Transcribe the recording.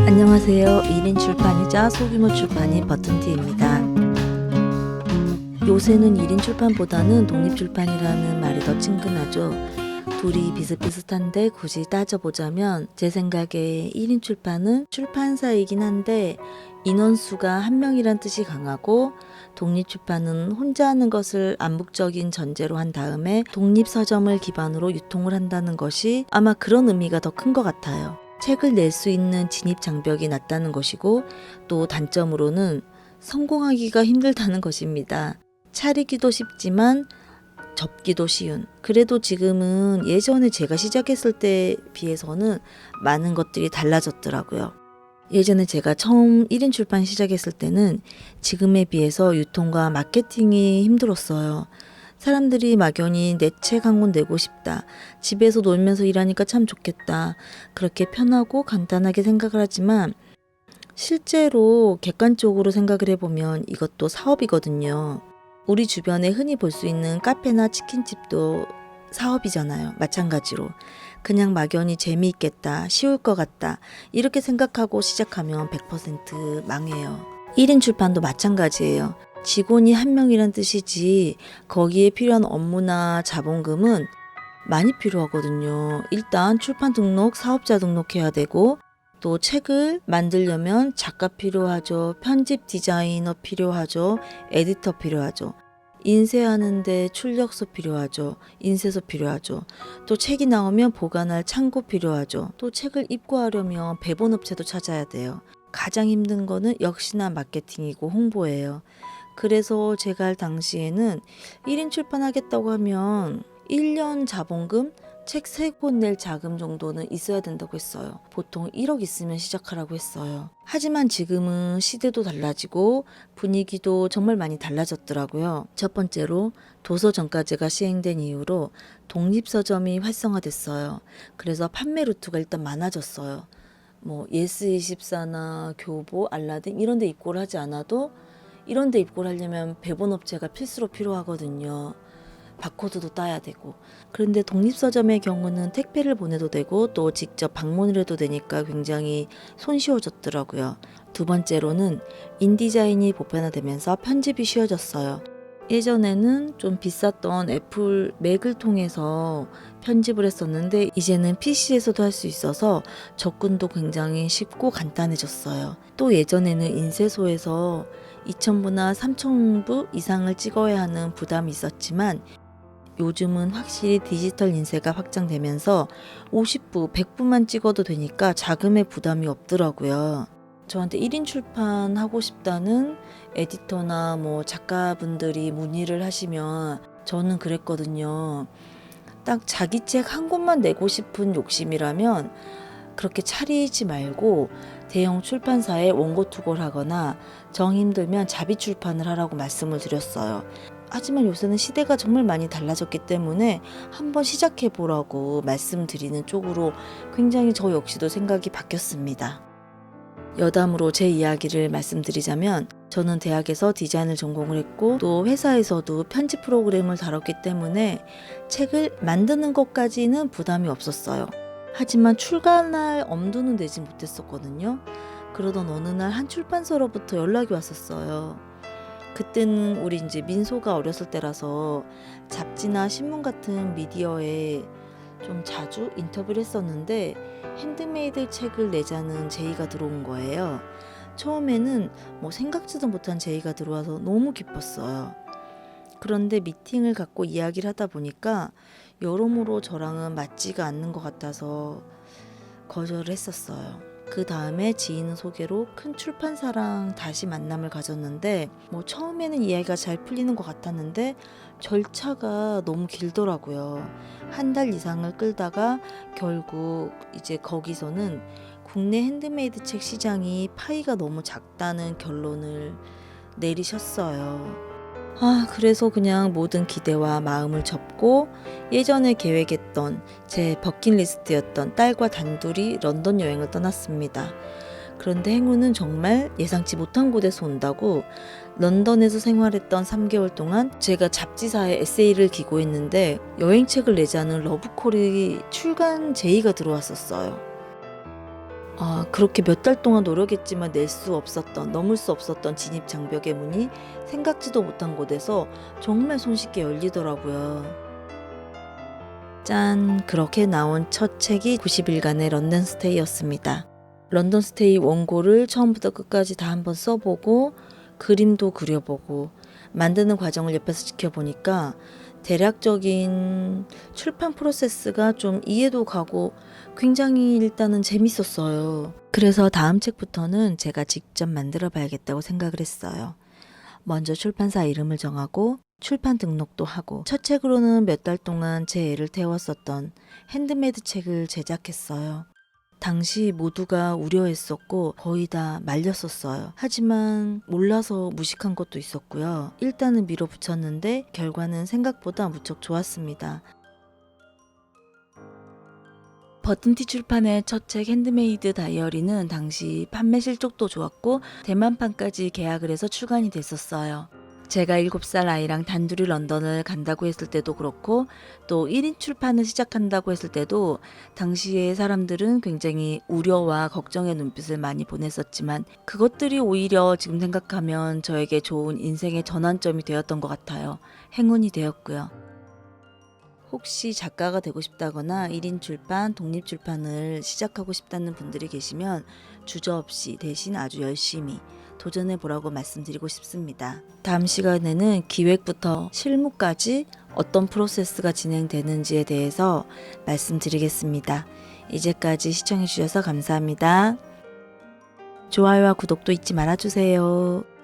안녕하세요. 1인 출판이자 소규모 출판인 버튼티입니다. 요새는 1인 출판보다는 독립출판이라는 말이 더 친근하죠. 둘이 비슷비슷한데 굳이 따져보자면 제 생각에 1인 출판은 출판사이긴 한데 인원수가 한 명이란 뜻이 강하고, 독립출판은 혼자 하는 것을 암묵적인 전제로 한 다음에 독립서점을 기반으로 유통을 한다는 것이 아마 그런 의미가 더 큰 것 같아요. 책을 낼 수 있는 진입 장벽이 낮다는 것이고, 또 단점으로는 성공하기가 힘들다는 것입니다. 차리기도 쉽지만 접기도 쉬운. 그래도 지금은 예전에 제가 시작했을 때에 비해서는 많은 것들이 달라졌더라고요. 예전에 제가 처음 1인 출판 시작했을 때는 지금에 비해서 유통과 마케팅이 힘들었어요. 사람들이 막연히 내 책 한 권 내고 싶다, 집에서 놀면서 일하니까 참 좋겠다, 그렇게 편하고 간단하게 생각을 하지만 실제로 객관적으로 생각을 해보면 이것도 사업이거든요. 우리 주변에 흔히 볼 수 있는 카페나 치킨집도 사업이잖아요. 마찬가지로 그냥 막연히 재미있겠다, 쉬울 것 같다 이렇게 생각하고 시작하면 100% 망해요. 1인 출판도 마찬가지예요. 직원이 한 명이란 뜻이지 거기에 필요한 업무나 자본금은 많이 필요하거든요. 일단 출판 등록, 사업자 등록해야 되고, 또 책을 만들려면 작가 필요하죠. 편집 디자이너 필요하죠. 에디터 필요하죠. 인쇄하는데 출력소 필요하죠. 인쇄소 필요하죠. 또 책이 나오면 보관할 창고 필요하죠. 또 책을 입고하려면 배본업체도 찾아야 돼요. 가장 힘든 거는 역시나 마케팅이고 홍보예요. 그래서 제가 할 당시에는 1인 출판하겠다고 하면 1년 자본금, 책 3권 낼 자금 정도는 있어야 된다고 했어요. 보통 1억 있으면 시작하라고 했어요. 하지만 지금은 시대도 달라지고 분위기도 정말 많이 달라졌더라고요. 첫 번째로 도서정가제가 시행된 이후로 독립서점이 활성화됐어요. 그래서 판매 루트가 일단 많아졌어요. 예스24나 교보, 알라딘 이런 데 입고를 하지 않아도 이런 데 입고를 하려면 배본업체가 필수로 필요하거든요. 바코드도 따야 되고. 그런데 독립서점의 경우는 택배를 보내도 되고 또 직접 방문을 해도 되니까 굉장히 손쉬워졌더라고요. 두 번째로는 인디자인이 보편화되면서 편집이 쉬워졌어요. 예전에는 좀 비쌌던 애플 맥을 통해서 편집을 했었는데 이제는 PC에서도 할 수 있어서 접근도 굉장히 쉽고 간단해졌어요. 또 예전에는 인쇄소에서 2,000부나 3,000부 이상을 찍어야 하는 부담이 있었지만 요즘은 확실히 디지털 인쇄가 확장되면서 50부, 100부만 찍어도 되니까 자금의 부담이 없더라고요. 저한테 1인 출판 하고 싶다는 에디터나 작가분들이 문의를 하시면 저는 그랬거든요. 딱 자기 책 한 권만 내고 싶은 욕심이라면 그렇게 차리지 말고 대형 출판사에 원고 투고를 하거나 정 힘들면 자비 출판을 하라고 말씀을 드렸어요. 하지만 요새는 시대가 정말 많이 달라졌기 때문에 한번 시작해 보라고 말씀드리는 쪽으로 굉장히 저 역시도 생각이 바뀌었습니다. 여담으로 제 이야기를 말씀드리자면 저는 대학에서 디자인을 전공을 했고 또 회사에서도 편집 프로그램을 다뤘기 때문에 책을 만드는 것까지는 부담이 없었어요. 하지만 출간할 엄두는 내지 못했었거든요. 그러던 어느 날 한 출판사로부터 연락이 왔었어요. 그때는 우리 이제 민소가 어렸을 때라서 잡지나 신문 같은 미디어에 좀 자주 인터뷰를 했었는데 핸드메이드 책을 내자는 제의가 들어온 거예요. 처음에는 생각지도 못한 제의가 들어와서 너무 기뻤어요. 그런데 미팅을 갖고 이야기를 하다 보니까 여러모로 저랑은 맞지가 않는 것 같아서 거절을 했었어요. 그 다음에 지인 소개로 큰 출판사랑 다시 만남을 가졌는데 처음에는 이야기가 잘 풀리는 것 같았는데 절차가 너무 길더라고요. 한 달 이상을 끌다가 결국 이제 거기서는 국내 핸드메이드 책 시장이 파이가 너무 작다는 결론을 내리셨어요. 그래서 그냥 모든 기대와 마음을 접고 예전에 계획했던 제 버킷리스트였던 딸과 단둘이 런던 여행을 떠났습니다. 그런데 행운은 정말 예상치 못한 곳에서 온다고 런던에서 생활했던 3개월 동안 제가 잡지사에 에세이를 기고했는데 여행책을 내자는 러브콜이 출간 제의가 들어왔었어요. 그렇게 몇 달 동안 노력했지만 낼 수 없었던, 넘을 수 없었던 진입 장벽의 문이 생각지도 못한 곳에서 정말 손쉽게 열리더라고요. 짠! 그렇게 나온 첫 책이 90일간의 런던 스테이였습니다. 런던 스테이 원고를 처음부터 끝까지 다 한번 써보고 그림도 그려보고 만드는 과정을 옆에서 지켜보니까 대략적인 출판 프로세스가 좀 이해도 가고 굉장히 일단은 재밌었어요. 그래서 다음 책부터는 제가 직접 만들어 봐야겠다고 생각을 했어요. 먼저 출판사 이름을 정하고 출판 등록도 하고 첫 책으로는 몇 달 동안 제 애를 태웠었던 핸드메이드 책을 제작했어요. 당시 모두가 우려했었고 거의 다 말렸었어요. 하지만 몰라서 무식한 것도 있었고요. 일단은 밀어붙였는데 결과는 생각보다 무척 좋았습니다. 버튼티 출판의 첫 책 핸드메이드 다이어리는 당시 판매 실적도 좋았고 대만판까지 계약을 해서 출간이 됐었어요. 제가 7살 아이랑 단둘이 런던을 간다고 했을 때도 그렇고 또 1인 출판을 시작한다고 했을 때도 당시에 사람들은 굉장히 우려와 걱정의 눈빛을 많이 보냈었지만 그것들이 오히려 지금 생각하면 저에게 좋은 인생의 전환점이 되었던 것 같아요. 행운이 되었고요. 혹시 작가가 되고 싶다거나 1인 출판, 독립 출판을 시작하고 싶다는 분들이 계시면 주저없이 대신 아주 열심히 도전해 보라고 말씀드리고 싶습니다. 다음 시간에는 기획부터 실무까지 어떤 프로세스가 진행되는지에 대해서 말씀드리겠습니다. 이제까지 시청해 주셔서 감사합니다. 좋아요와 구독도 잊지 말아주세요.